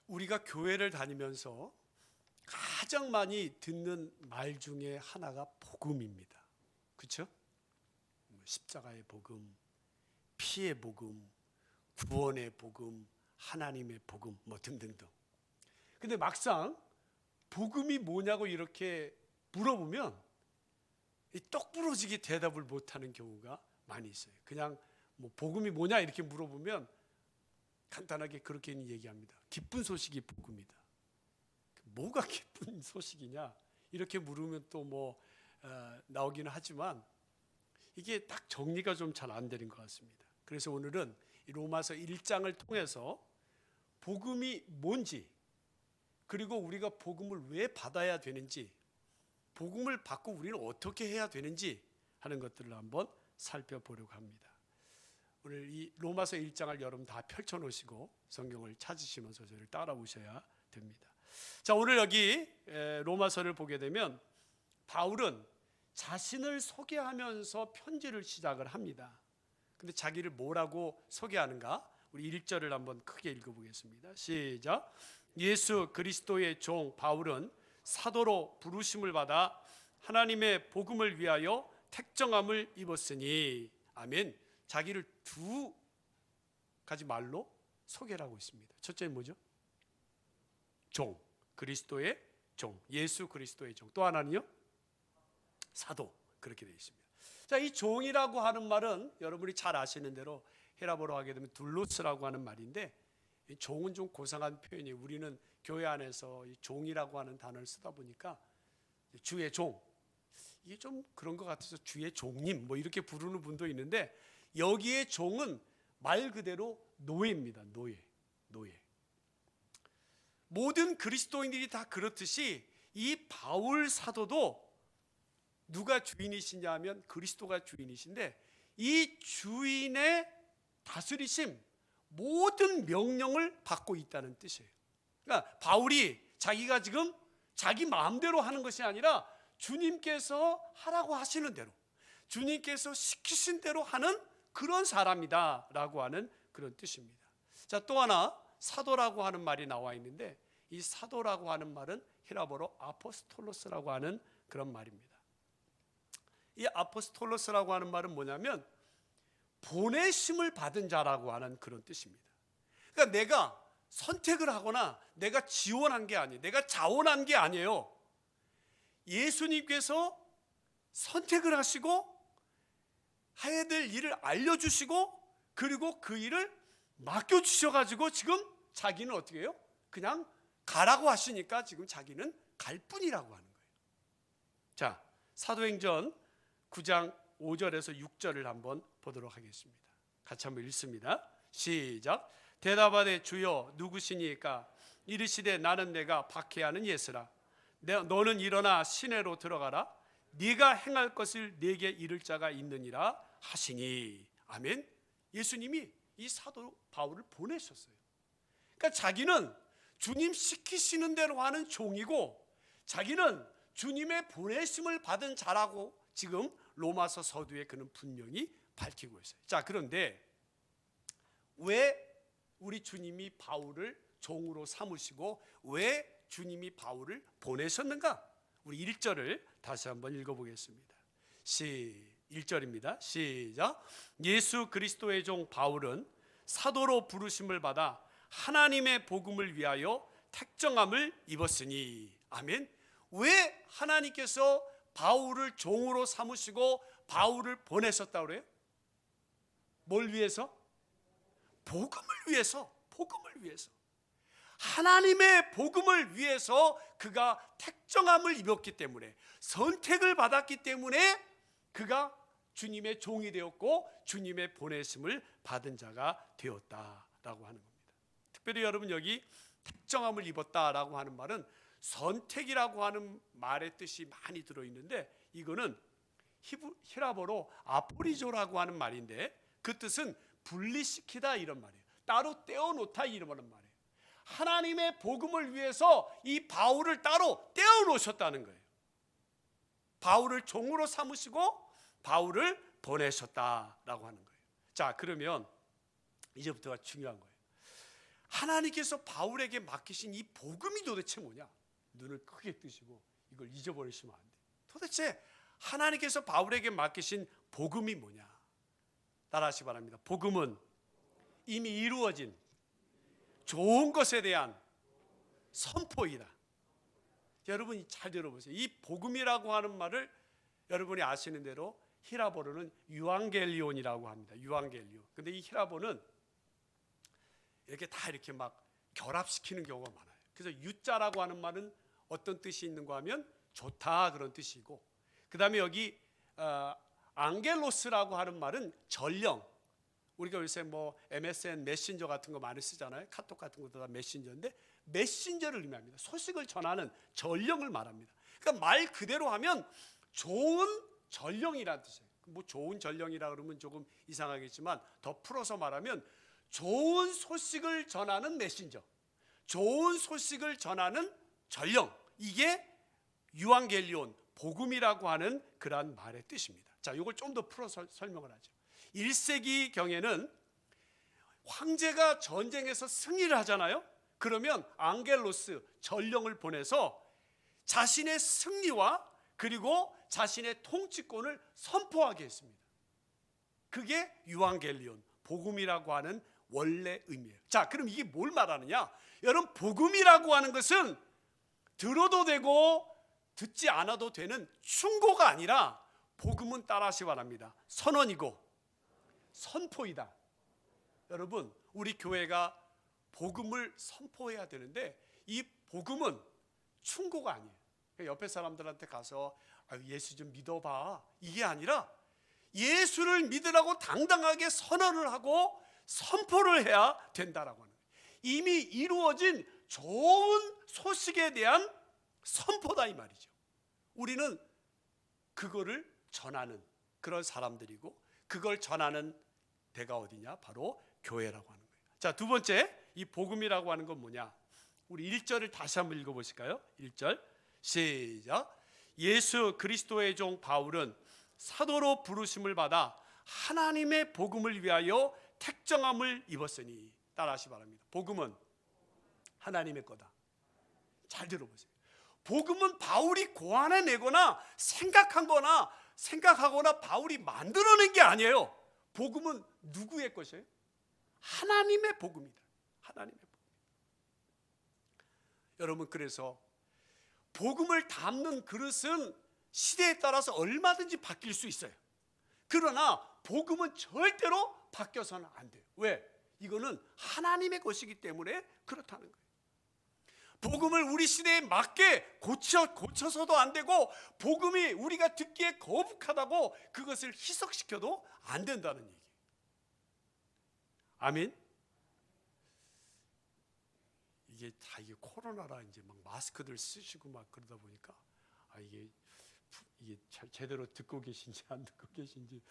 우리가 교회를 다니면서 가장 많이 듣는 말 중에 하나가 복음입니다. 그렇죠? 십자가의 복음, 피의 복음, 구원의 복음, 하나님의 복음 뭐 등등등. 근데 막상 복음이 뭐냐고 이렇게 물어보면 똑부러지게 대답을 못하는 경우가 많이 있어요. 그냥 뭐 복음이 뭐냐 이렇게 물어보면 간단하게 그렇게 얘기합니다. 기쁜 소식이 복음이다. 뭐가 기쁜 소식이냐 이렇게 물으면 또 뭐 나오기는 하지만 이게 딱 정리가 좀 잘 안 되는 것 같습니다. 그래서 오늘은 로마서 1장을 통해서 복음이 뭔지, 그리고 우리가 복음을 왜 받아야 되는지, 복음을 받고 우리는 어떻게 해야 되는지 하는 것들을 한번 살펴보려고 합니다. 오늘 이 로마서 1장을 여러분 다 펼쳐놓으시고 성경을 찾으시면서 저를 따라오셔야 됩니다. 자, 오늘 여기 로마서를 보게 되면 바울은 자신을 소개하면서 편지를 시작을 합니다. 근데 자기를 뭐라고 소개하는가? 우리 1절을 한번 크게 읽어보겠습니다. 시작. 예수 그리스도의 종 바울은 사도로 부르심을 받아 하나님의 복음을 위하여 택정함을 입었으니. 아멘. 자기를 두 가지 말로 소개를 하고 있습니다. 첫째는 뭐죠? 종, 그리스도의 종, 예수 그리스도의 종. 또 하나는요? 사도. 그렇게 되어 있습니다. 자, 이 종이라고 하는 말은 여러분이 잘 아시는 대로 헤라보로 하게 되면 둘로스라고 하는 말인데, 이 종은 좀 고상한 표현이에요. 우리는 교회 안에서 이 종이라고 하는 단어를 쓰다 보니까 주의 종, 이게 좀 그런 것 같아서 주의 종님 뭐 이렇게 부르는 분도 있는데, 여기에 종은 말 그대로 노예입니다. 노예. 모든 그리스도인들이 다 그렇듯이 이 바울 사도도 누가 주인이시냐 하면 그리스도가 주인이신데, 이 주인의 다스리심, 모든 명령을 받고 있다는 뜻이에요. 그러니까 바울이 자기가 지금 자기 마음대로 하는 것이 아니라 주님께서 하라고 하시는 대로, 주님께서 시키신 대로 하는 그런 사람이다 라고 하는 그런 뜻입니다. 자, 또 하나 사도라고 하는 말이 나와 있는데, 이 사도라고 하는 말은 히라보로 아포스톨로스라고 하는 그런 말입니다. 이 아포스톨로스라고 하는 말은 뭐냐면 보내심을 받은 자라고 하는 그런 뜻입니다. 그러니까 내가 선택을 하거나 내가 지원한 게 아니에요. 내가 자원한 게 아니에요. 예수님께서 선택을 하시고 해야 될 일을 알려주시고, 그리고 그 일을 맡겨주셔가지고 지금 자기는 어떻게 해요? 그냥 가라고 하시니까 지금 자기는 갈 뿐이라고 하는 거예요. 자, 사도행전 9장 5절에서 6절을 한번 보도록 하겠습니다. 같이 한번 읽습니다. 시작. 대답하되 주여 누구시니까? 이르시되 나는 내가 박해하는 예수라. 너는 일어나 시내로 들어가라. 네가 행할 것을 네게 이를 자가 있느니라 하시니. 아멘. 예수님이 이 사도 바울을 보내셨어요. 그러니까 자기는 주님 시키시는 대로 하는 종이고, 자기는 주님의 보내심을 받은 자라고 지금 로마서 서두에 그는 분명히 밝히고 있어요. 자, 그런데 왜 우리 주님이 바울을 종으로 삼으시고 왜 주님이 바울을 보내셨는가? 우리 1절을 다시 한번 읽어보겠습니다. 1절입니다. 시작. 예수 그리스도의 종 바울은 사도로 부르심을 받아 하나님의 복음을 위하여 택정함을 입었으니. 아멘. 왜 하나님께서 바울을 종으로 삼으시고 바울을 보내셨다고 그래요? 뭘 위해서? 복음을 위해서. 하나님의 복음을 위해서 그가 택정함을 입었기 때문에, 선택을 받았기 때문에 그가 주님의 종이 되었고 주님의 보내심을 받은 자가 되었다라고 하는 겁니다. 특별히 여러분 여기 택정함을 입었다라고 하는 말은 선택이라고 하는 말의 뜻이 많이 들어있는데, 이거는 히라보로 아포리조라고 하는 말인데 그 뜻은 분리시키다 이런 말이에요. 따로 떼어놓다 이런 말이에요. 하나님의 복음을 위해서 이 바울을 따로 떼어놓으셨다는 거예요. 바울을 종으로 삼으시고 바울을 보내셨다라고 하는 거예요. 자, 그러면 이제부터가 중요한 거예요. 하나님께서 바울에게 맡기신 이 복음이 도대체 뭐냐? 눈을 크게 뜨시고 이걸 잊어버리시면 안 돼요. 도대체 하나님께서 바울에게 맡기신 복음이 뭐냐? 따라하시기 바랍니다. 복음은 이미 이루어진 좋은 것에 대한 선포이다. 여러분이 잘 들어보세요. 이 복음이라고 하는 말을 여러분이 아시는 대로 히라보로는 유앙겔리온이라고 합니다. 유앙겔리온. 근데 이 히라보는 이렇게 다 이렇게 막 결합시키는 경우가 많아요. 그래서 유자라고 하는 말은 어떤 뜻이 있는가 하면 좋다 그런 뜻이고, 그 다음에 여기 앙겔로스라고 하는 말은 전령. 우리가 요새 뭐 MSN 메신저 같은 거 많이 쓰잖아요. 카톡 같은 것도 다 메신저인데 메신저를 의미합니다. 소식을 전하는 전령을 말합니다. 그러니까 말 그대로 하면 좋은 전령이라는 뜻이에요. 뭐 좋은 전령이라 그러면 조금 이상하겠지만 더 풀어서 말하면 좋은 소식을 전하는 메신저, 좋은 소식을 전하는 전령, 이게 유앙겔리온, 복음이라고 하는 그러한 말의 뜻입니다. 자, 이걸 좀 더 풀어서 설명을 하죠. 1세기 경에는 황제가 전쟁에서 승리를 하잖아요. 그러면 앙겔로스, 전령을 보내서 자신의 승리와 그리고 자신의 통치권을 선포하게 했습니다. 그게 유앙겔리온, 복음이라고 하는 원래 의미예요. 자, 그럼 이게 뭘 말하느냐? 여러분, 복음이라고 하는 것은 들어도 되고 듣지 않아도 되는 충고가 아니라, 복음은 따라하시기 바랍니다. 선언이고 선포이다. 여러분, 우리 교회가 복음을 선포해야 되는데 이 복음은 충고가 아니에요. 옆에 사람들한테 가서 예수 좀 믿어봐, 이게 아니라 예수를 믿으라고 당당하게 선언을 하고 선포를 해야 된다라고 하는 거예요. 이미 이루어진 좋은 소식에 대한 선포다 이 말이죠. 우리는 그거를 전하는 그런 사람들이고, 그걸 전하는 데가 어디냐? 바로 교회라고 하는 거예요. 자, 두 번째, 이 복음이라고 하는 건 뭐냐? 우리 1절을 다시 한번 읽어보실까요? 1절 시작. 예수 그리스도의 종 바울은 사도로 부르심을 받아 하나님의 복음을 위하여 택정함을 입었으니. 따라하시 바랍니다. 복음은 하나님의 거다. 잘 들어보세요. 복음은 바울이 고안해내거나 생각하거나 바울이 만들어낸 게 아니에요. 복음은 누구의 것이에요? 하나님의 복음이다. 하나님의 복음. 여러분, 그래서 복음을 담는 그릇은 시대에 따라서 얼마든지 바뀔 수 있어요. 그러나 복음은 절대로 바뀌어서는 안 돼요. 왜? 이거는 하나님의 것이기 때문에 그렇다는 거예요. 복음을 우리 시대에 맞게 고쳐서도 안 되고, 복음이 우리가 듣기에 거북하다고 그것을 희석시켜도 안 된다는 얘기예요. 아멘. 이게 코로나라 이제 막 마스크들 쓰시고 막 그러다 보니까 이게 제대로 듣고 계신지 안 듣고 계신지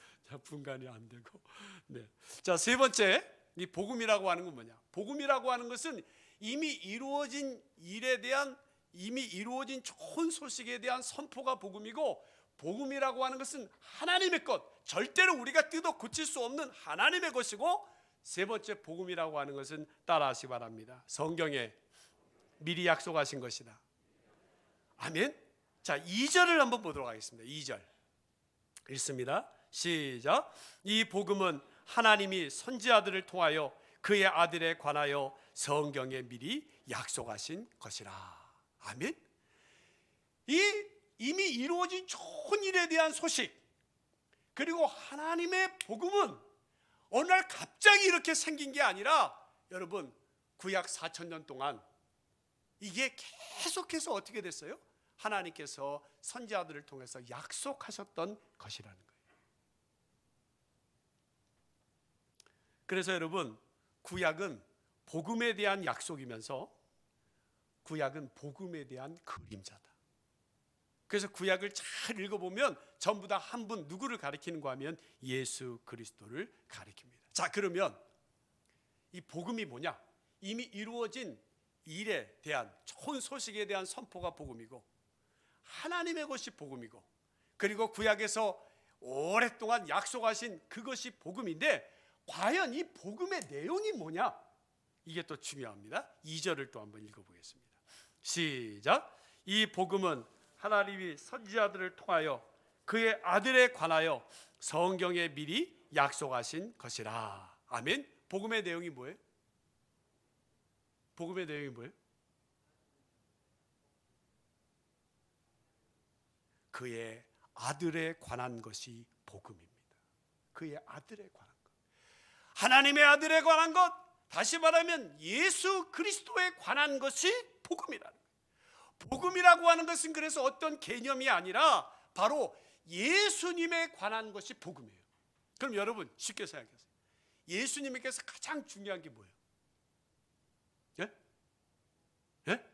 분간이 안 되고. 네. 자, 세 번째, 이 복음이라고 하는 건 뭐냐? 복음이라고 하는 것은 이미 이루어진 일에 대한, 이미 이루어진 좋은 소식에 대한 선포가 복음이고, 복음이라고 하는 것은 하나님의 것, 절대로 우리가 뜯어 고칠 수 없는 하나님의 것이고, 세 번째 복음이라고 하는 것은 따라하시기 바랍니다. 성경에 미리 약속하신 것이다. 아멘. 자, 2절을 한번 보도록 하겠습니다. 2절 읽습니다. 시작. 이 복음은 하나님이 선지자들을 통하여 그의 아들에 관하여 성경에 미리 약속하신 것이라. 아멘. 이미 이루어진 좋은 일에 대한 소식, 그리고 하나님의 복음은 어느 날 갑자기 이렇게 생긴 게 아니라, 여러분, 구약 4,000년 동안 이게 계속해서 어떻게 됐어요? 하나님께서 선지자들을 통해서 약속하셨던 것이라는 거예요. 그래서 여러분, 구약은 복음에 대한 약속이면서 구약은 복음에 대한 그림자다. 그래서 구약을 잘 읽어보면 전부 다 한 분, 누구를 가리키는가 하면 예수 그리스도를 가리킵니다. 자, 그러면 이 복음이 뭐냐? 이미 이루어진 일에 대한 좋은 소식에 대한 선포가 복음이고, 하나님의 것이 복음이고, 그리고 구약에서 오랫동안 약속하신 그것이 복음인데, 과연 이 복음의 내용이 뭐냐? 이게 또 중요합니다. 2절을 또 한번 읽어보겠습니다. 시작. 이 복음은 하나님이 선지자들을 통하여 그의 아들에 관하여 성경에 미리 약속하신 것이라. 아멘. 복음의 내용이 뭐예요? 복음의 내용이 뭐예요? 그의 아들에 관한 것이 복음입니다. 그의 아들에 관한 것, 하나님의 아들에 관한 것, 다시 말하면 예수 그리스도에 관한 것이 복음이라는 거예요. 복음이라고 하는 것은 그래서 어떤 개념이 아니라 바로 예수님에 관한 것이 복음이에요. 그럼 여러분 쉽게 생각하세요. 예수님께서 가장 중요한 게 뭐예요? 예? 예?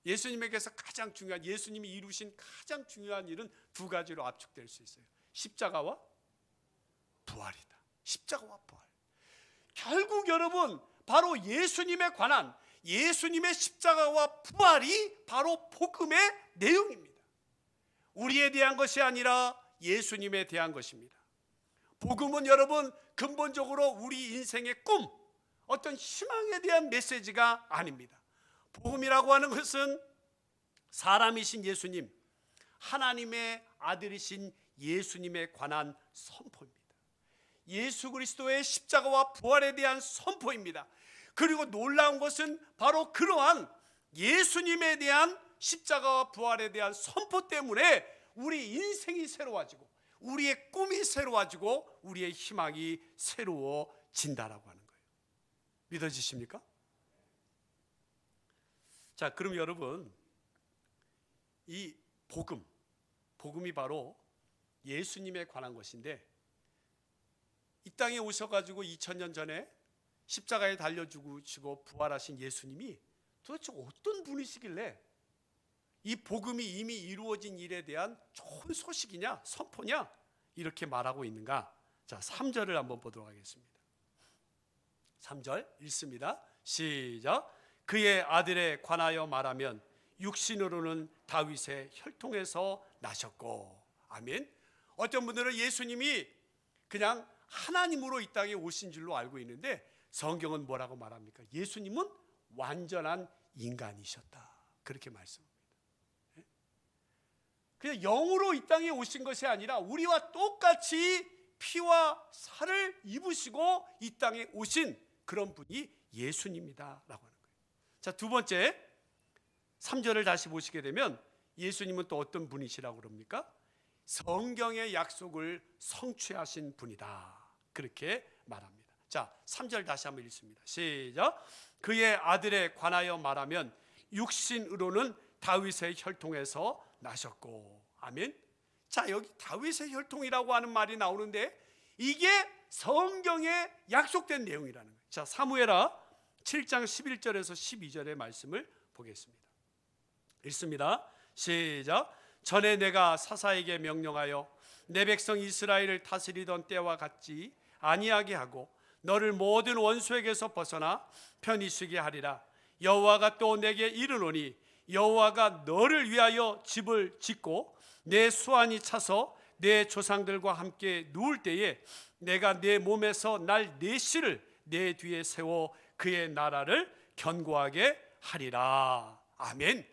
예수님에게서 가장 중요한, 예수님이 이루신 가장 중요한 일은 두 가지로 압축될 수 있어요. 십자가와 부활이다. 십자가와 부활. 결국 여러분 바로 예수님에 관한, 예수님의 십자가와 부활이 바로 복음의 내용입니다. 우리에 대한 것이 아니라 예수님에 대한 것입니다. 복음은 여러분 근본적으로 우리 인생의 꿈, 어떤 희망에 대한 메시지가 아닙니다. 복음이라고 하는 것은 사람이신 예수님, 하나님의 아들이신 예수님에 관한 선포입니다. 예수 그리스도의 십자가와 부활에 대한 선포입니다. 그리고 놀라운 것은 바로 그러한 예수님에 대한 십자가와 부활에 대한 선포 때문에 우리 인생이 새로워지고 우리의 꿈이 새로워지고 우리의 희망이 새로워진다라고 하는 거예요. 믿어지십니까? 자, 그럼 여러분 이 복음이 바로 예수님에 관한 것인데, 이 땅에 오셔가지고 2000년 전에 십자가에 달려 죽으시고 부활하신 예수님이 도대체 어떤 분이시길래 이 복음이 이미 이루어진 일에 대한 좋은 소식이냐, 선포냐, 이렇게 말하고 있는가? 자, 3절을 한번 보도록 하겠습니다. 3절 읽습니다. 시작. 그의 아들에 관하여 말하면 육신으로는 다윗의 혈통에서 나셨고. 아멘. 어떤 분들은 예수님이 그냥 하나님으로 이 땅에 오신 줄로 알고 있는데, 성경은 뭐라고 말합니까? 예수님은 완전한 인간이셨다, 그렇게 말씀합니다. 그냥 영으로 이 땅에 오신 것이 아니라 우리와 똑같이 피와 살을 입으시고 이 땅에 오신 그런 분이 예수님이다라고 하는 거예요. 자, 두 번째 3절을 다시 보시게 되면 예수님은 또 어떤 분이시라고 그럽니까? 성경의 약속을 성취하신 분이다, 그렇게 말합니다. 자, 3절 다시 한번 읽습니다. 시작. 그의 아들에 관하여 말하면 육신으로는 다윗의 혈통에서 나셨고. 아멘. 자, 여기 다윗의 혈통이라고 하는 말이 나오는데 이게 성경에 약속된 내용이라는 거예요. 자, 사무엘하 7장 11절에서 12절의 말씀을 보겠습니다. 읽습니다. 시작. 전에 내가 사사에게 명령하여 내 백성 이스라엘을 다스리던 때와 같지 아니하게 하고 너를 모든 원수에게서 벗어나 편히 쉬게 하리라. 여호와가 또 내게 이르노니 여호와가 너를 위하여 집을 짓고 내 수완이 차서 내 조상들과 함께 누울 때에 내가 내 몸에서 날 내 씨를 내 뒤에 세워 그의 나라를 견고하게 하리라. 아멘.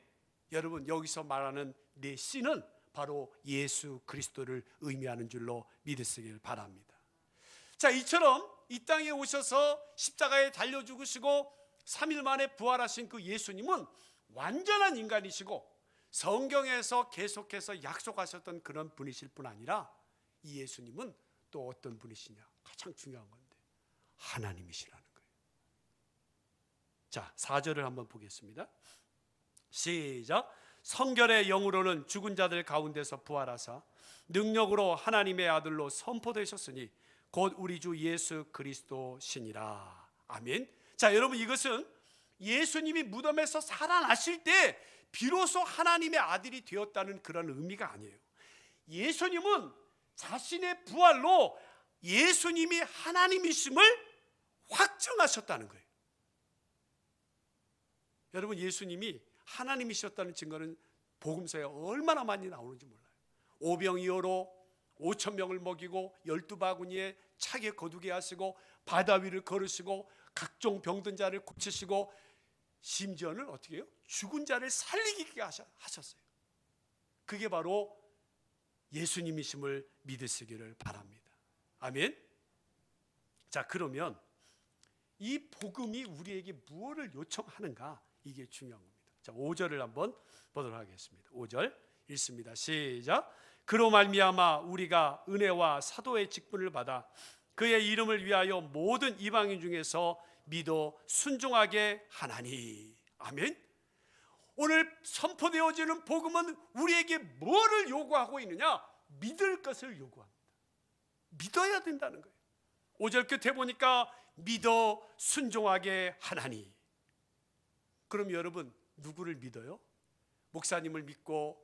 여러분, 여기서 말하는 내 씨는 바로 예수 그리스도를 의미하는 줄로 믿으시길 바랍니다. 자, 이처럼 이 땅에 오셔서 십자가에 달려 죽으시고 3일 만에 부활하신 그 예수님은 완전한 인간이시고 성경에서 계속해서 약속하셨던 그런 분이실 뿐 아니라 이 예수님은 또 어떤 분이시냐? 가장 중요한 건데 하나님이시라는 거예요. 자, 4절을 한번 보겠습니다. 시작. 성결의 영으로는 죽은 자들 가운데서 부활하사 능력으로 하나님의 아들로 선포되셨으니 곧 우리 주 예수 그리스도시니라. 아멘. 자, 여러분, 이것은 예수님이 무덤에서 살아나실 때 비로소 하나님의 아들이 되었다는 그런 의미가 아니에요. 예수님은 자신의 부활로 예수님이 하나님이심을 확증하셨다는 거예요. 여러분, 예수님이 하나님이셨다는 증거는 복음서에 얼마나 많이 나오는지 몰라요. 오병이어로 5,000명을 먹이고 12바구니에 차게 거두게 하시고 바다 위를 걸으시고 각종 병든 자를 고치시고 심지어는 어떻게 해요? 죽은 자를 살리게 하셨어요. 그게 바로 예수님이심을 믿으시기를 바랍니다. 아멘. 자, 그러면 이 복음이 우리에게 무엇을 요청하는가, 이게 중요한 겁니다. 자, 5절을 한번 보도록 하겠습니다. 5절 읽습니다. 시작. 그로 말미암아 우리가 은혜와 사도의 직분을 받아 그의 이름을 위하여 모든 이방인 중에서 믿어 순종하게 하나니. 아멘. 오늘 선포되어지는 복음은 우리에게 뭐를 요구하고 있느냐? 믿을 것을 요구합니다. 믿어야 된다는 거예요. 5절 끝에 보니까 믿어 순종하게 하나니. 그럼 여러분 누구를 믿어요? 목사님을 믿고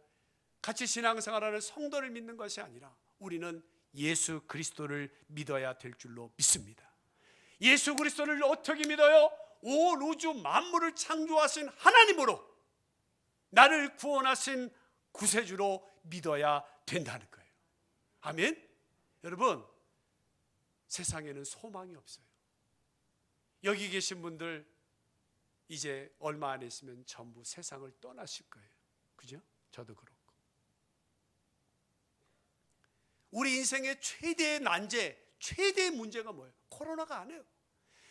같이 신앙생활하는 성도를 믿는 것이 아니라 우리는 예수 그리스도를 믿어야 될 줄로 믿습니다. 예수 그리스도를 어떻게 믿어요? 온 우주 만물을 창조하신 하나님으로, 나를 구원하신 구세주로 믿어야 된다는 거예요. 아멘. 여러분, 세상에는 소망이 없어요. 여기 계신 분들 이제 얼마 안 있으면 전부 세상을 떠나실 거예요. 그죠? 저도 그렇고. 우리 인생의 최대의 난제, 최대의 문제가 뭐예요? 코로나가 아니에요.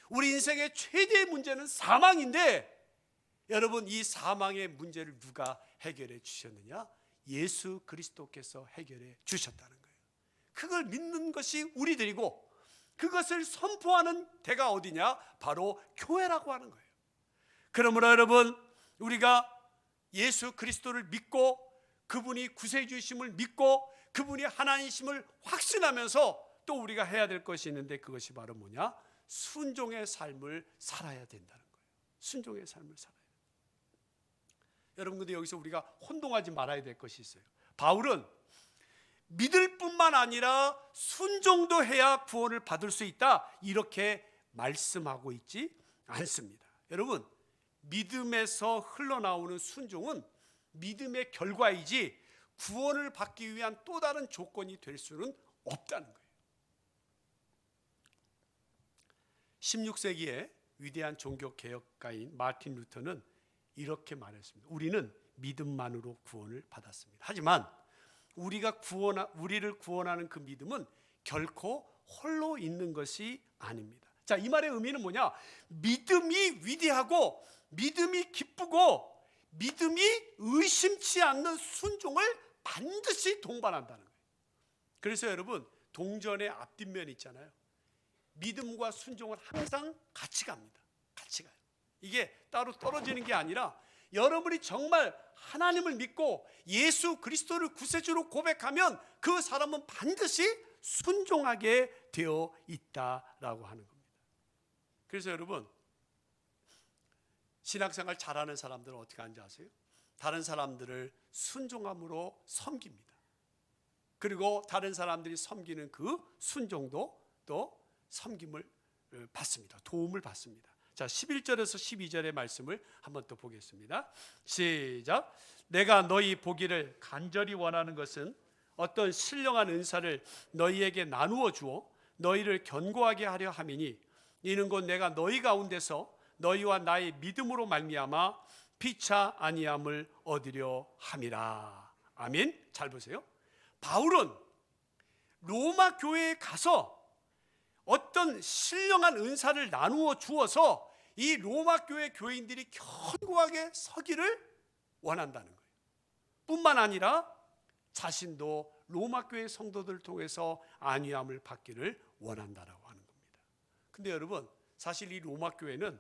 우리 인생의 최대의 문제는 사망인데, 여러분, 이 사망의 문제를 누가 해결해 주셨느냐? 예수 그리스도께서 해결해 주셨다는 거예요. 그걸 믿는 것이 우리들이고, 그것을 선포하는 데가 어디냐? 바로 교회라고 하는 거예요. 그러므로 여러분, 우리가 예수 그리스도를 믿고 그분이 구세주이심을 믿고 그분이 하나님이심을 확신하면서 또 우리가 해야 될 것이 있는데, 그것이 바로 뭐냐? 순종의 삶을 살아야 된다는 거예요. 순종의 삶을 살아야 돼요. 여러분, 근데 여기서 우리가 혼동하지 말아야 될 것이 있어요. 바울은 믿을 뿐만 아니라 순종도 해야 구원을 받을 수 있다, 이렇게 말씀하고 있지 않습니다. 여러분, 믿음에서 흘러나오는 순종은 믿음의 결과이지 구원을 받기 위한 또 다른 조건이 될 수는 없다는 거예요. 16세기의 위대한 종교개혁가인 마틴 루터는 이렇게 말했습니다. 우리는 믿음만으로 구원을 받았습니다. 하지만 우리를 구원하는 그 믿음은 결코 홀로 있는 것이 아닙니다. 자, 이 말의 의미는 뭐냐? 믿음이 위대하고 믿음이 기쁘고 믿음이 의심치 않는 순종을 반드시 동반한다는 거예요. 그래서 여러분, 동전의 앞뒷면 있잖아요. 믿음과 순종은 항상 같이 갑니다. 같이 가요. 이게 따로 떨어지는 게 아니라 여러분이 정말 하나님을 믿고 예수 그리스도를 구세주로 고백하면 그 사람은 반드시 순종하게 되어 있다라고 하는 겁니다. 그래서 여러분, 신학생활 잘하는 사람들은 어떻게 하는지 아세요? 다른 사람들을 순종함으로 섬깁니다. 그리고 다른 사람들이 섬기는 그 순종도 또 섬김을 받습니다. 도움을 받습니다. 자, 11절에서 12절의 말씀을 한번 또 보겠습니다. 시작. 내가 너희 보기를 간절히 원하는 것은 어떤 신령한 은사를 너희에게 나누어 주어 너희를 견고하게 하려 함이니, 이는 곧 내가 너희 가운데서 너희와 나의 믿음으로 말미암아 피차 아니함을 얻으려 함이라. 아멘. 잘 보세요. 바울은 로마 교회에 가서 어떤 신령한 은사를 나누어 주어서 이 로마 교회 교인들이 견고하게 서기를 원한다는 거예요. 뿐만 아니라 자신도 로마 교회 성도들을 통해서 안위함을 받기를 원한다라고 하는 겁니다. 근데 여러분, 사실 이 로마 교회는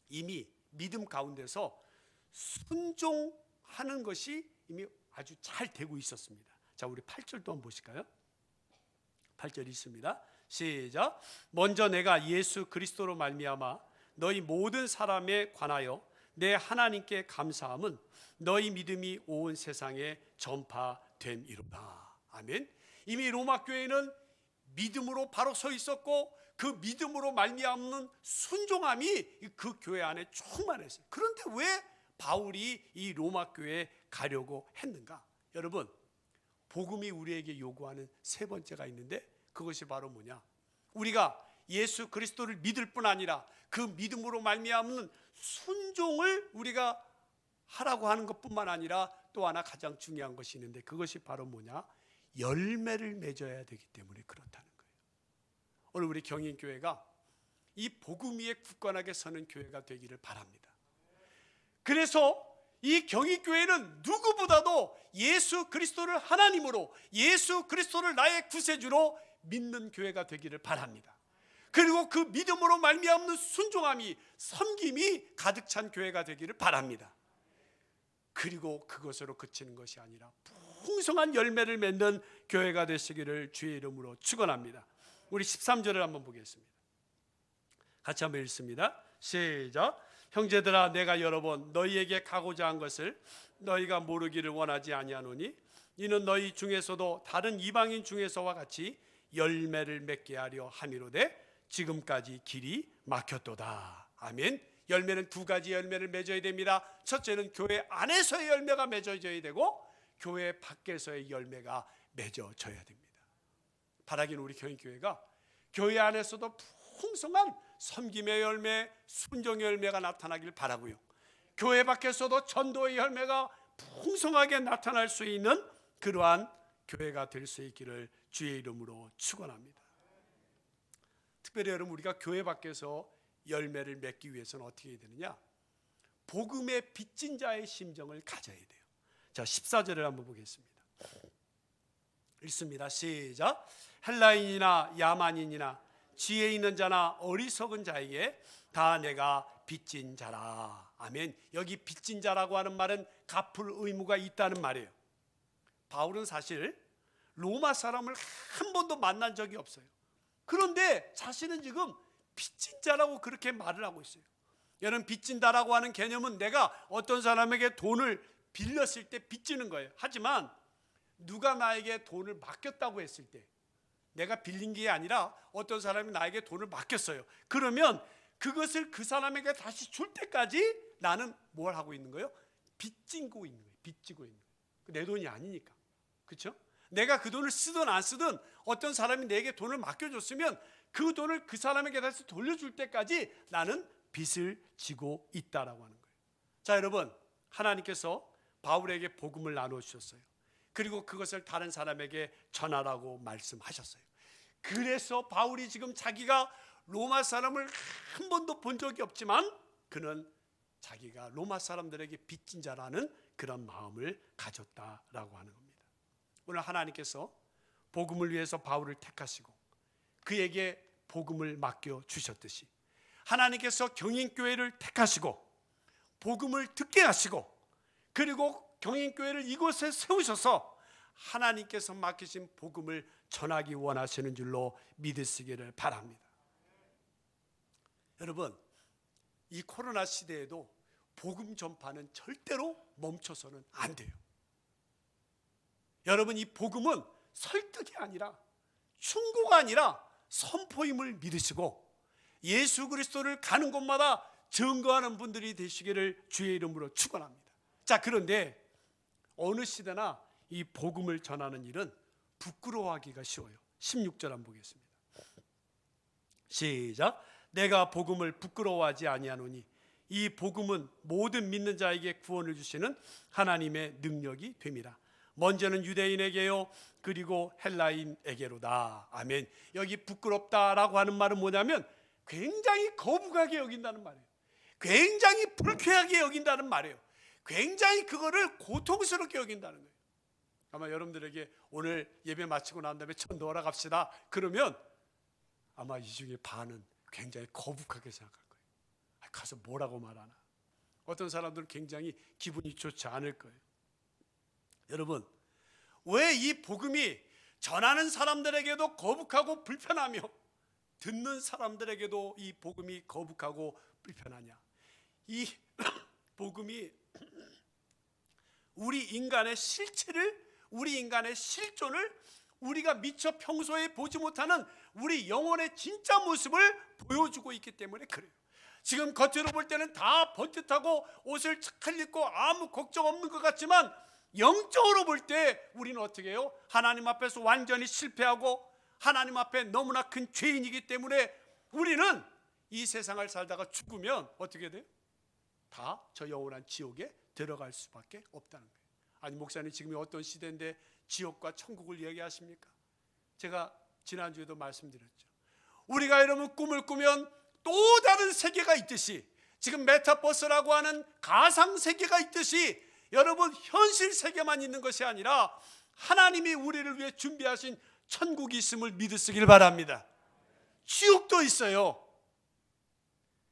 이미 믿음 가운데서 순종하는 것이 이미 아주 잘 되고 있었습니다. 자, 우리 8절도 한번 보실까요? 8절 있습니다. 시작. 먼저 내가 예수 그리스도로 말미암아 너희 모든 사람에 관하여 내 하나님께 감사함은 너희 믿음이 온 세상에 전파됨이로다. 아멘. 이미 로마 교회는 믿음으로 바로 서 있었고 그 믿음으로 말미암는 순종함이 그 교회 안에 충만했어요. 그런데 왜 바울이 이 로마 교회에 가려고 했는가? 여러분, 복음이 우리에게 요구하는 세 번째가 있는데, 그것이 바로 뭐냐? 우리가 예수 그리스도를 믿을 뿐 아니라 그 믿음으로 말미암는 순종을 우리가 하라고 하는 것뿐만 아니라 또 하나 가장 중요한 것이 있는데, 그것이 바로 뭐냐? 열매를 맺어야 되기 때문에 그렇다는 거예요. 오늘 우리 경인교회가 이 복음 위에 굳건하게 서는 교회가 되기를 바랍니다. 그래서 이 경인교회는 누구보다도 예수 그리스도를 하나님으로, 예수 그리스도를 나의 구세주로 믿는 교회가 되기를 바랍니다. 그리고 그 믿음으로 말미암는 순종함이, 섬김이 가득 찬 교회가 되기를 바랍니다. 그리고 그것으로 그치는 것이 아니라 풍성한 열매를 맺는 교회가 되시기를 주의 이름으로 축원합니다. 우리 13절을 한번 보겠습니다. 같이 한번 읽습니다. 시작. 형제들아, 내가 여러 번 너희에게 가고자 한 것을 너희가 모르기를 원하지 아니하노니 이는 너희 중에서도 다른 이방인 중에서와 같이 열매를 맺게 하려 함이로되 지금까지 길이 막혔도다. 아멘. 열매는 두 가지 열매를 맺어야 됩니다. 첫째는 교회 안에서의 열매가 맺어져야 되고, 교회 밖에서의 열매가 맺어져야 됩니다. 바라기는 우리 경인교회가 교회 안에서도 풍성한 섬김의 열매, 순종의 열매가 나타나길 바라고요, 교회 밖에서도 전도의 열매가 풍성하게 나타날 수 있는 그러한 교회가 될 수 있기를 주의 이름으로 축원합니다. 특별히 여러분, 우리가 교회 밖에서 열매를 맺기 위해서는 어떻게 해야 되느냐? 복음의 빚진 자의 심정을 가져야 돼요. 자, 14절을 한번 보겠습니다. 읽습니다. 시작. 헬라인이나 야만인이나 지혜 있는 자나 어리석은 자에게 다 내가 빚진 자라. 아멘. 여기 빚진 자라고 하는 말은 갚을 의무가 있다는 말이에요. 바울은 사실 로마 사람을 한 번도 만난 적이 없어요. 그런데 자신은 지금 빚진 자라고 그렇게 말을 하고 있어요. 여러분, 빚진다라고 하는 개념은 내가 어떤 사람에게 돈을 빌렸을 때 빚지는 거예요. 하지만 누가 나에게 돈을 맡겼다고 했을 때, 내가 빌린 게 아니라 어떤 사람이 나에게 돈을 맡겼어요. 그러면 그것을 그 사람에게 다시 줄 때까지 나는 뭘 하고 있는 거예요? 빚지고 있는 거예요. 빚지고 있는 거예요. 내 돈이 아니니까. 그렇죠? 내가 그 돈을 쓰든 안 쓰든 어떤 사람이 내게 돈을 맡겨줬으면 그 돈을 그 사람에게 다시 돌려줄 때까지 나는 빚을 지고 있다라고 하는 거예요. 자, 여러분, 하나님께서 바울에게 복음을 나눠주셨어요. 그리고 그것을 다른 사람에게 전하라고 말씀하셨어요. 그래서 바울이 지금 자기가 로마 사람을 한 번도 본 적이 없지만 그는 자기가 로마 사람들에게 빚진 자라는 그런 마음을 가졌다라고 하는 겁니다. 오늘 하나님께서 복음을 위해서 바울을 택하시고 그에게 복음을 맡겨 주셨듯이 하나님께서 경인교회를 택하시고 복음을 듣게 하시고 그리고 경인교회를 이곳에 세우셔서 하나님께서 맡기신 복음을 전하기 원하시는 줄로 믿으시기를 바랍니다. 여러분, 이 코로나 시대에도 복음 전파는 절대로 멈춰서는 안 돼요. 여러분, 이 복음은 설득이 아니라 충고가 아니라 선포임을 믿으시고 예수 그리스도를 가는 곳마다 증거하는 분들이 되시기를 주의 이름으로 축원합니다. 자, 그런데 어느 시대나 이 복음을 전하는 일은 부끄러워하기가 쉬워요. 16절 한번 보겠습니다. 시작. 내가 복음을 부끄러워하지 아니하노니 이 복음은 모든 믿는 자에게 구원을 주시는 하나님의 능력이 됨이라. 먼저는 유대인에게요 그리고 헬라인에게로다. 아멘. 여기 부끄럽다라고 하는 말은 뭐냐면 굉장히 거북하게 여긴다는 말이에요. 굉장히 불쾌하게 여긴다는 말이에요. 굉장히 그거를 고통스럽게 여긴다는 거예요. 아마 여러분들에게 오늘 예배 마치고 난 다음에 전도하러 갑시다 그러면 아마 이 중에 반은 굉장히 거북하게 생각할 거예요. 가서 뭐라고 말하나. 어떤 사람들은 굉장히 기분이 좋지 않을 거예요. 여러분, 왜 이 복음이 전하는 사람들에게도 거북하고 불편하며 듣는 사람들에게도 이 복음이 거북하고 불편하냐? 이 복음이 우리 인간의 실체를, 우리 인간의 실존을, 우리가 미처 평소에 보지 못하는 우리 영혼의 진짜 모습을 보여주고 있기 때문에 그래요. 지금 겉으로 볼 때는 다 번듯하고 옷을 착할 입고 아무 걱정 없는 것 같지만 영적으로 볼 때 우리는 어떻게 해요? 하나님 앞에서 완전히 실패하고 하나님 앞에 너무나 큰 죄인이기 때문에 우리는 이 세상을 살다가 죽으면 어떻게 돼요? 다 저 영원한 지옥에 들어갈 수밖에 없다는 거예요. 아니 목사님, 지금이 어떤 시대인데 지옥과 천국을 이야기하십니까? 제가 지난주에도 말씀드렸죠. 우리가 여러분 꿈을 꾸면 또 다른 세계가 있듯이, 지금 메타버스라고 하는 가상 세계가 있듯이, 여러분 현실 세계만 있는 것이 아니라 하나님이 우리를 위해 준비하신 천국이 있음을 믿으시길 바랍니다. 지옥도 있어요.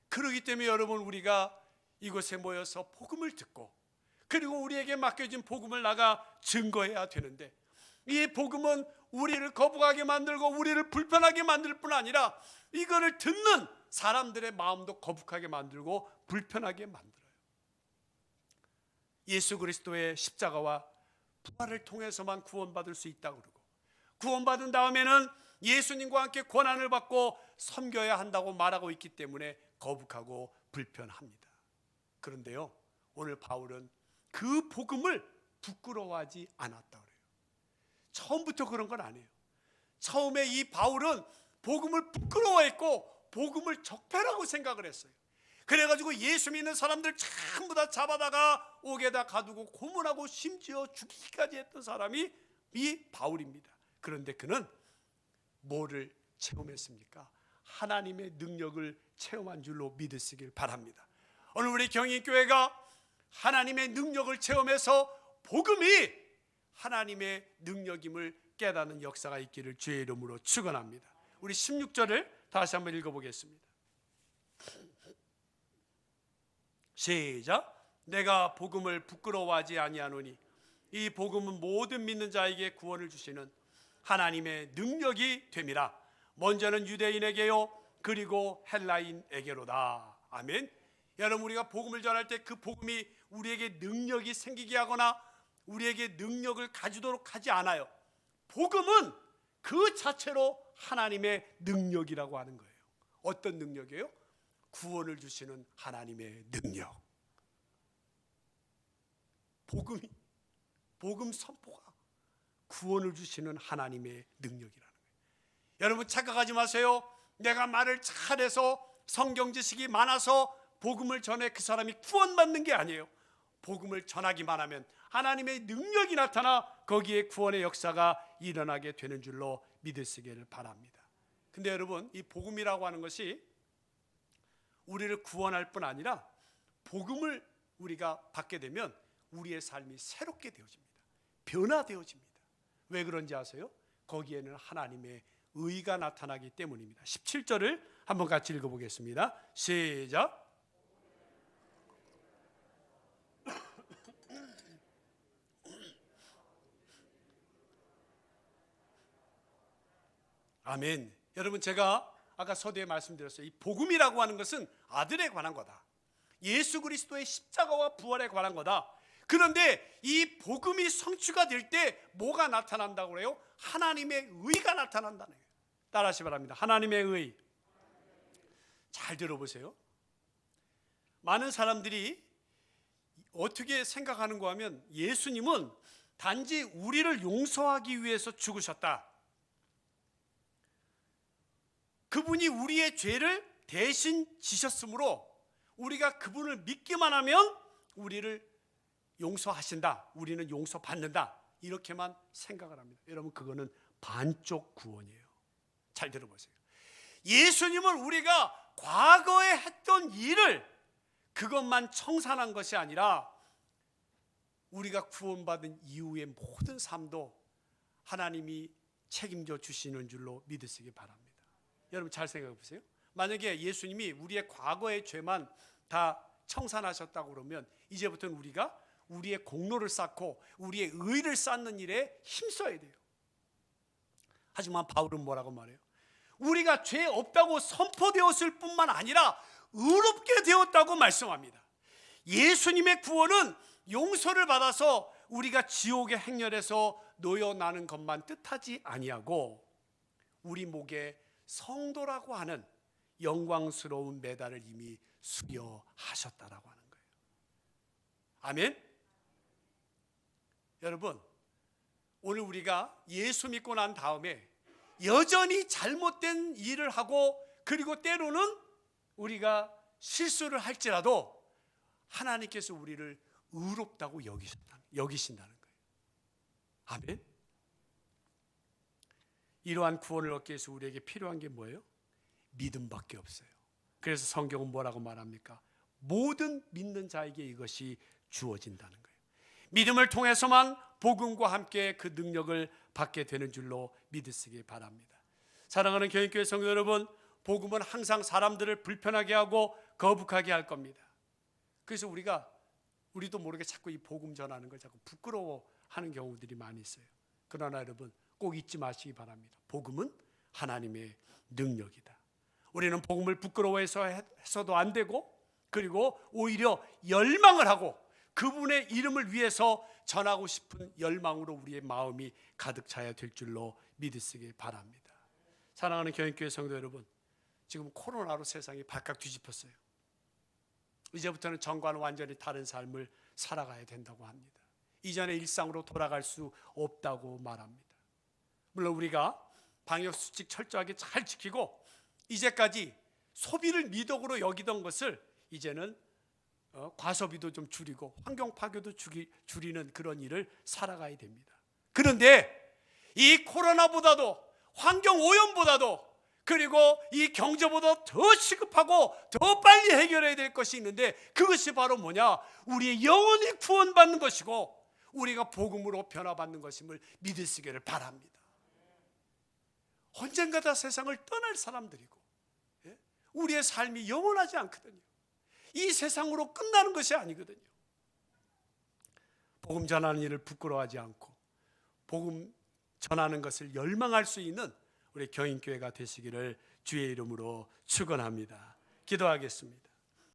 그렇기 때문에 여러분, 우리가 이곳에 모여서 복음을 듣고, 그리고 우리에게 맡겨진 복음을 나가 증거해야 되는데, 이 복음은 우리를 거부하게 만들고 우리를 불편하게 만들 뿐 아니라 이거를 듣는 사람들의 마음도 거북하게 만들고 불편하게 만들어요. 예수 그리스도의 십자가와 부활을 통해서만 구원받을 수 있다고 그러고, 구원받은 다음에는 예수님과 함께 고난을 받고 섬겨야 한다고 말하고 있기 때문에 거북하고 불편합니다. 그런데요, 오늘 바울은 그 복음을 부끄러워하지 않았다 그래요. 처음부터 그런 건 아니에요. 처음에 이 바울은 복음을 부끄러워했고 복음을 적폐라고 생각을 했어요. 그래가지고 예수 믿는 사람들 전부 다 잡아다가 옥에다 가두고 고문하고 심지어 죽이기까지 했던 사람이 이 바울입니다. 그런데 그는 뭐를 체험했습니까? 하나님의 능력을 체험한 줄로 믿으시길 바랍니다. 오늘 우리 경인교회가 하나님의 능력을 체험해서 복음이 하나님의 능력임을 깨닫는 역사가 있기를 주의 이름으로 축원합니다. 우리 16절을 다시 한번 읽어보겠습니다. 시작. 내가 복음을 부끄러워하지 아니하노니 이 복음은 모든 믿는 자에게 구원을 주시는 하나님의 능력이 됨이라. 먼저는 유대인에게요 그리고 헬라인에게로다. 아멘. 여러분, 우리가 복음을 전할 때 그 복음이 우리에게 능력이 생기게 하거나 우리에게 능력을 가지도록 하지 않아요. 복음은 그 자체로 하나님의 능력이라고 하는 거예요. 어떤 능력이에요? 구원을 주시는 하나님의 능력. 복음 선포가 구원을 주시는 하나님의 능력이라는 거예요. 여러분 착각하지 마세요. 내가 말을 잘해서 성경 지식이 많아서 복음을 전해 그 사람이 구원받는 게 아니에요. 복음을 전하기만 하면 하나님의 능력이 나타나 거기에 구원의 역사가 일어나게 되는 줄로 믿으시기를 바랍니다. 근데 여러분, 이 복음이라고 하는 것이 우리를 구원할 뿐 아니라 복음을 우리가 받게 되면 우리의 삶이 새롭게 되어집니다. 변화되어집니다. 왜 그런지 아세요? 거기에는 하나님의 의가 나타나기 때문입니다. 17절을 한번 같이 읽어보겠습니다. 시작. 아멘. 여러분, 제가 아까 서두에 말씀드렸어요. 이 복음이라고 하는 것은 아들에 관한 거다. 예수 그리스도의 십자가와 부활에 관한 거다. 그런데 이 복음이 성취가 될 때 뭐가 나타난다고 그래요? 하나님의 의가 나타난다는 거예요. 따라하시 바랍니다. 하나님의 의. 잘 들어보세요. 많은 사람들이 어떻게 생각하는가 하면 예수님은 단지 우리를 용서하기 위해서 죽으셨다. 그분이 우리의 죄를 대신 지셨으므로 우리가 그분을 믿기만 하면 우리를 용서하신다. 우리는 용서받는다. 이렇게만 생각을 합니다. 여러분, 그거는 반쪽 구원이에요. 잘 들어보세요. 예수님은 우리가 과거에 했던 일을 그것만 청산한 것이 아니라 우리가 구원받은 이후의 모든 삶도 하나님이 책임져 주시는 줄로 믿으시기 바랍니다. 여러분 잘 생각해 보세요. 만약에 예수님이 우리의 과거의 죄만 다 청산하셨다고 그러면 이제부터는 우리가 우리의 공로를 쌓고 우리의 의를 쌓는 일에 힘써야 돼요. 하지만 바울은 뭐라고 말해요? 우리가 죄 없다고 선포되었을 뿐만 아니라 의롭게 되었다고 말씀합니다. 예수님의 구원은 용서를 받아서 우리가 지옥의 행렬에서 놓여나는 것만 뜻하지 아니하고 우리 목에 성도라고 하는 영광스러운 메달을 이미 수여하셨다라고 하는 거예요. 아멘. 여러분, 오늘 우리가 예수 믿고 난 다음에 여전히 잘못된 일을 하고 그리고 때로는 우리가 실수를 할지라도 하나님께서 우리를 의롭다고 여기신다는 거예요. 아멘. 이러한 구원을 얻기 위해서 우리에게 필요한 게 뭐예요? 믿음밖에 없어요. 그래서 성경은 뭐라고 말합니까? 모든 믿는 자에게 이것이 주어진다는 거예요. 믿음을 통해서만 복음과 함께 그 능력을 받게 되는 줄로 믿으시기 바랍니다. 사랑하는 교인교회 성도 여러분, 복음은 항상 사람들을 불편하게 하고 거북하게 할 겁니다. 그래서 우리도 모르게 자꾸 이 복음 전하는 걸 자꾸 부끄러워하는 경우들이 많이 있어요. 그러나 여러분 꼭 잊지 마시기 바랍니다. 복음은 하나님의 능력이다. 우리는 복음을 부끄러워해서도 안 되고, 그리고 오히려 열망을 하고 그분의 이름을 위해서 전하고 싶은 열망으로 우리의 마음이 가득 차야 될 줄로 믿으시기 바랍니다. 사랑하는 교인교회 성도 여러분, 지금 코로나로 세상이 발칵 뒤집혔어요. 이제부터는 전과는 완전히 다른 삶을 살아가야 된다고 합니다. 이전의 일상으로 돌아갈 수 없다고 말합니다. 물론 우리가 방역수칙 철저하게 잘 지키고 이제까지 소비를 미덕으로 여기던 것을 이제는 과소비도 좀 줄이고 환경 파괴도 줄이는 그런 일을 살아가야 됩니다. 그런데 이 코로나보다도 환경 오염보다도 그리고 이 경제보다 더 시급하고 더 빨리 해결해야 될 것이 있는데, 그것이 바로 뭐냐? 우리의 영혼이 구원받는 것이고 우리가 복음으로 변화받는 것임을 믿으시기를 바랍니다. 언젠가 다 세상을 떠날 사람들이고 우리의 삶이 영원하지 않거든요. 이 세상으로 끝나는 것이 아니거든요. 복음 전하는 일을 부끄러워하지 않고 복음 전하는 것을 열망할 수 있는 우리 교인교회가 되시기를 주의 이름으로 축원합니다. 기도하겠습니다.